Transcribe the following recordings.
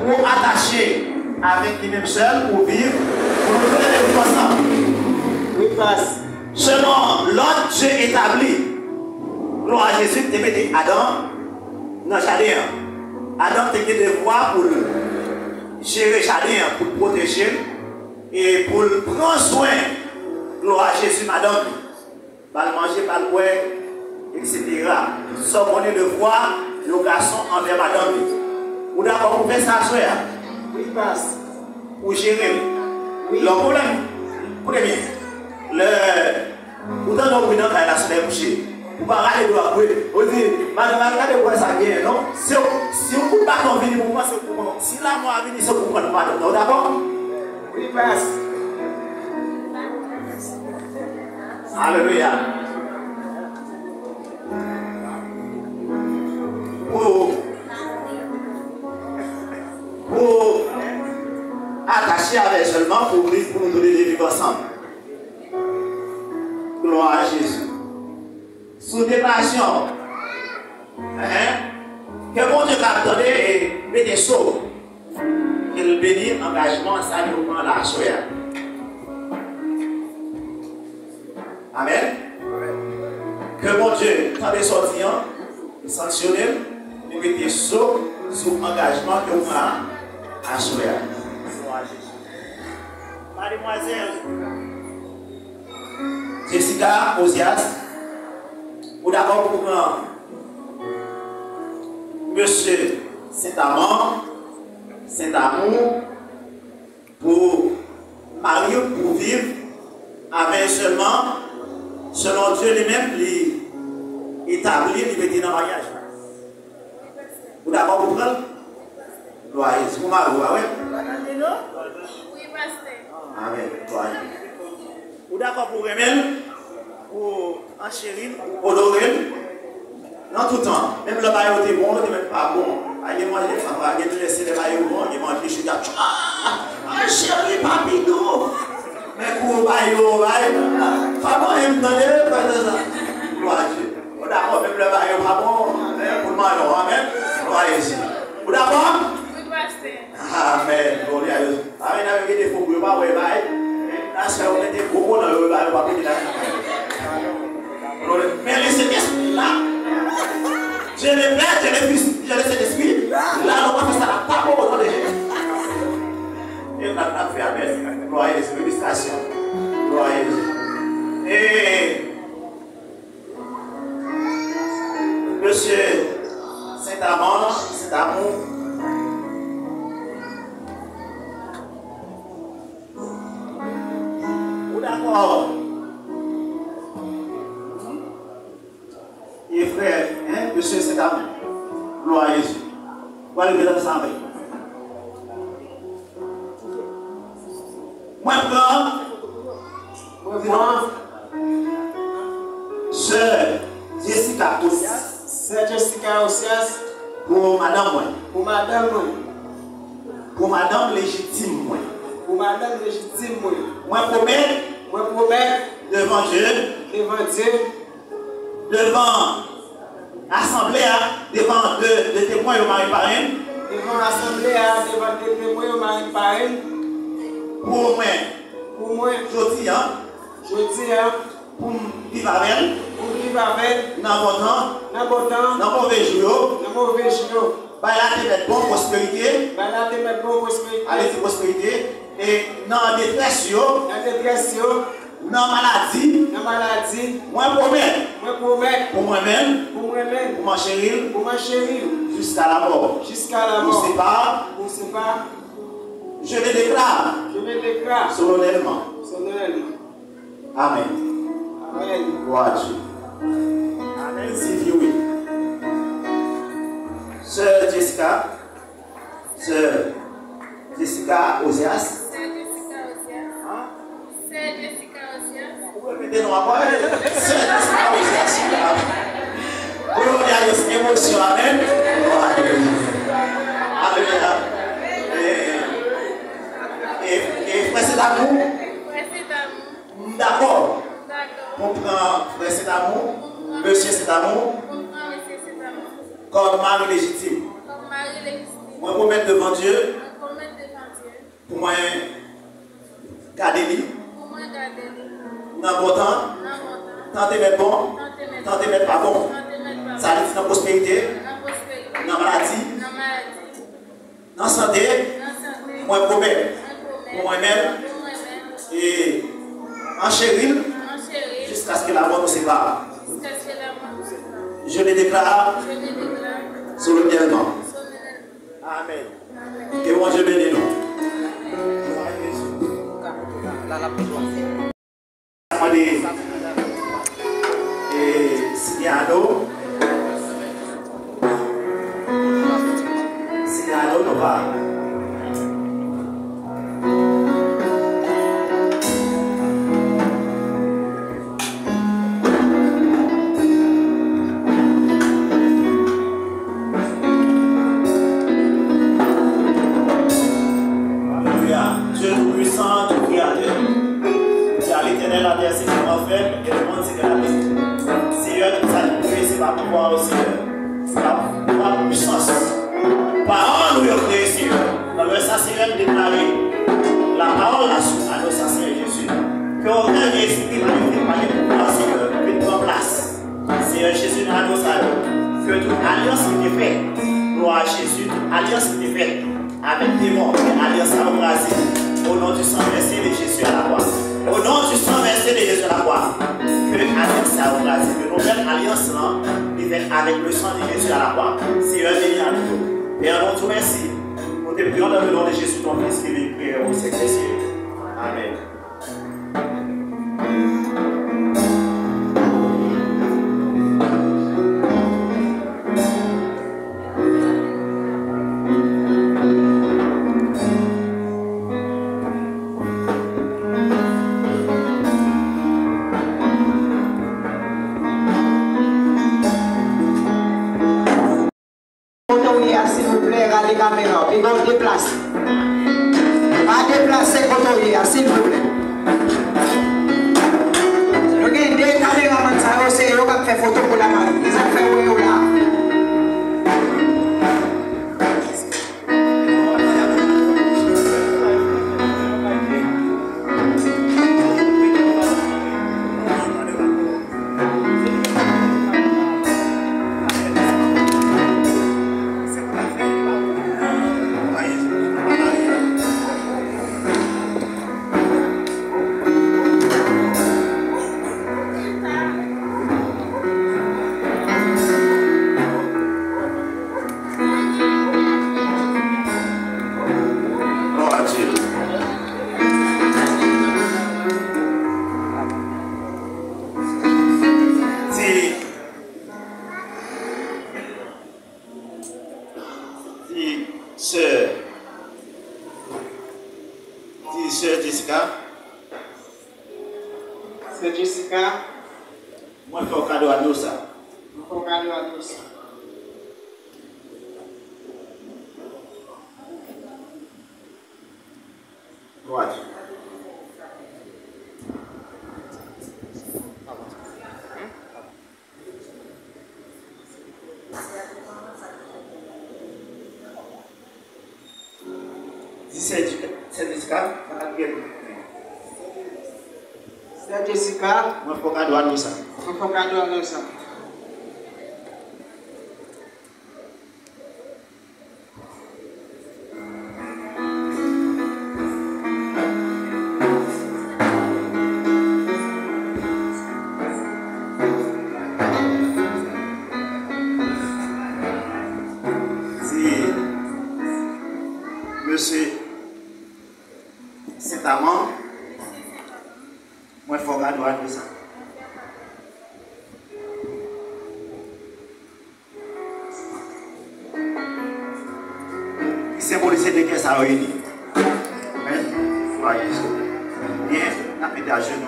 pour attacher avec les mêmes seuls, pour vivre, pour nous donner des ensemble. Oui, passe. Selon l'ordre Dieu établi, gloire à Jésus, tu mets Adam dans le jardin. Adam te des devoirs pour gérer le jardin, pour le protéger et pour prendre soin. Gloire à Jésus, madame. Pas le manger, pas le boire, etc. Tout ça, on est devoir, le garçon envers madame. Vous d'accord pour faire ça, soeur? Oui, passe. Pour gérer. Oui. Le problème, premier, vous avez un président qui a la soleil couché. Vous ne pouvez pas aller de la couée. Vous dites, madame, regardez quoi ça vient, non? Si vous ne pouvez pas venir pour moi, c'est pour moi. Si là, moi, venir, c'est pour moi, madame. D'accord? Oui, passe. Alléluia. Pour attacher avec seulement pour nous donner des vivres ensemble. Gloire à Jésus. Sous des passions, que mon Dieu t'a donné et met des sauts. Qu'il bénit engagement, ça nous prend la soya. Amen. Que mon Dieu, quand des sorties, sanctionner, nous mettez saut sur l'engagement que vous avez à soya. Mademoiselle Jessica Ozias, vous d'accord pour Monsieur Saint-Amand, Saint-Amour, pour marier, pour vivre, avec seulement, selon Dieu lui-même, établir, il mettait dans le mariage. Vous d'accord pour prendre? Gloire à Jésus. Vous m'avez oui? Oui, pasteur. Amen. Gloire à Jésus. Vous d'accord pour Remel, pour enchérir, pour honorer? Non, tout le temps. Même le bail était bon, il n'était même pas bon. Il a mangé, il a laissé le bail bon, il a mangé, je suis là. Ah, chérie, papito. Mais pour le bail, comment il me donne ça? Gloire à Dieu. Vous d'accord, même le bail pas bon, pour le malheur, amen. Gloire à Jésus. Vous d'accord? Oui, pasteur. Amen. Gloire à Dieu. Amen, avec des faux, vous ne pouvez pas voir le bail. Là, c'est on était beaucoup dans le bail, on va pas dire là. Mais laissez l'esprit là. Je l'ai fait, je l'ai vu, je l'ai cet esprit. Là, on va faire ça là, pas pour autant de gens. Et on a fait amen. Gloire à Jésus, félicitations. Gloire à Jésus. Et Monsieur Saint-Amand, Saint-Amour. Vous d'accord? Et frère, hein, Monsieur Saint-Amour, gloire à Jésus. Voilà le ça avec. Moi, Sœur Jessica Ozias. Sœur Jessica Ozias. Pour madame, moi. Pour madame, moi. Pour madame légitime, moi. Pour madame légitime, moi. Moi, promets. Moi, promets. Devant Dieu. Devant Dieu. Devant l'assemblée, devant deux témoins au mari parrain. Devant l'assemblée, devant deux témoins au mari parrain. Pour moi. Pour moi. Je dis, pour vivre avec elle. Pour vivre avec. Dans bon temps. Dans bon temps. Dans mauvais jour. Dans mauvais jour. Bah là, tu mets bonne prospérité. Bah là, tu mets bonne prospérité. Allez, prospérité. Et dans détresse, dans détresse, dans maladie. Dans maladie. Moi, promets. Moi, promets. Pour moi-même. Pour moi-même. Pour ma chérie. Pour ma chérie. Jusqu'à la mort. Jusqu'à la mort. On ne sait pas. On ne sait pas. Je le déclare. Je le déclare. Solennellement. Solennellement. Amen. Amen. Gloire à Dieu. Amen. Sylvie, oui. Sœur Jessica. Sœur Jessica Ozias. Sœur Jessica Ozias. Sœur Jessica Ozias. Vous pouvez répéter non après? Sœur Jessica Ozias. Pour nous dire cette émotion. Amen. Gloire à Dieu. Alléluia. Et frère, c'est d'amour. D'accord. Comprends, frère, c'est d'amour. Monsieur, c'est d'amour. Comme mari légitime. Moi, pour mettre devant Dieu, Pour mettre devant Dieu. pour moi, garder lui. Pour moi, garder lui. Dans bon temps, tenter mettre bon, tenter mettre pas bon. Ça veut dire dans la prospérité, dans la maladie, dans la santé, moi, promets pour moi-même et en chérie, jusqu'à ce que la mort nous sépare. Je le déclare solennellement. Amen. Que moi je bénis nous. Signalo, non va. Dieu tout-puissant, tout créateur. Car l'éternel a terre, c'est vraiment faible et le monde, c'est de la paix. Seigneur, nous allons prier, c'est pas pouvoir au Seigneur. C'est pas pouvoir puissance. Parole nous y créé, Seigneur. Dans le Seigneur déclaré la parole à nos Seigneur Jésus. Que aucun esprit magnifique par les pouvoirs, Seigneur, puisse prendre place. Seigneur Jésus, nous allons saluer. Que toute alliance qui est faite, gloire à Jésus, toute alliance qui est faite avec des morts, alliance à embraser. Au nom du sang versé de Jésus à la croix. Au nom du sang versé de Jésus à la croix. Que l'alliance à embraser. Que nouvelle alliance là, avec le sang de Jésus à la croix. Seigneur, béni à nous. Et en nom de merci. Nous te prions dans le nom de Jésus, ton Fils, qui est prié au siècle des siècles. Amen. S'il vous plaît, regardez la caméra, puis on déplace. Pas déplacer quand on y est, s'il vous plaît. Le gars, des caméramans, ça aussi, ils ont fait photo pour la main. Ils ont fait où là. C'est Jessica. Moi, je fais un cadeau à nous, ça. Je fais un cadeau à nous, ça. Droite. C'est Jessica. C'est Jessica. Moi, je fais un cadeau à nous, ça. Je fais un cadeau à nous, ça. Monsieur, c'est ta maman. Moi, il faut regarder à ça. Il symbolise de qu'est-ce ça réunit. Amen. Voyez. Bien, la pété à genoux.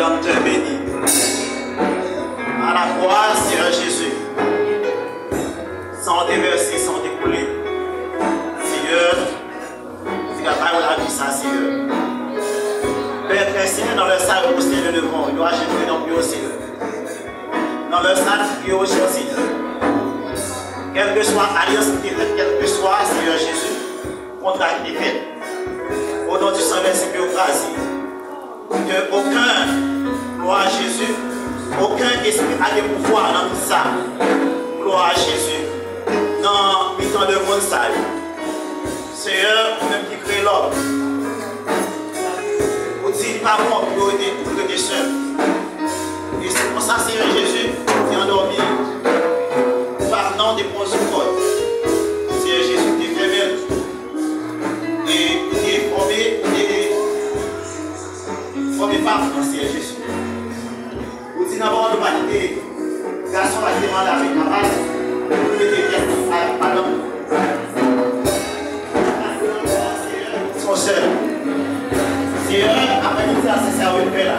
Rédempteur béni. À la croix, Seigneur Jésus, sans déverser, sans découler. Seigneur, c'est la parole de la vie, ça, Seigneur. Père très Seigneur, dans le salle où Seigneur le devant, il doit jeter dans le Seigneur. Dans le salle qui est au Seigneur. Quelle que soit l'alliance qui est faite, quel que soit, Seigneur Jésus, contrat qui est fait. Au nom du sang versé au Brésil. Que aucun, gloire à Jésus, aucun esprit a des pouvoirs dans tout ça. Gloire à Jésus. Dans le temps de monde sale. Seigneur, même qui crée l'homme. Vous dites pas bon pour que seul. Et c'est pour ça, Seigneur Jésus, qui est endormi. Pardon des bons corps. Seigneur Jésus, qui est faible. Et qui est formé. Formé par Seigneur Jésus. Vous dites d'abord de valider. Garçon va demander avec ma mère. Vous mettez bien pardon. Ils sont seuls. Seigneur, après nous faire c'est ça, oui, là.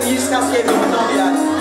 Jusqu'à ce qu'il y ait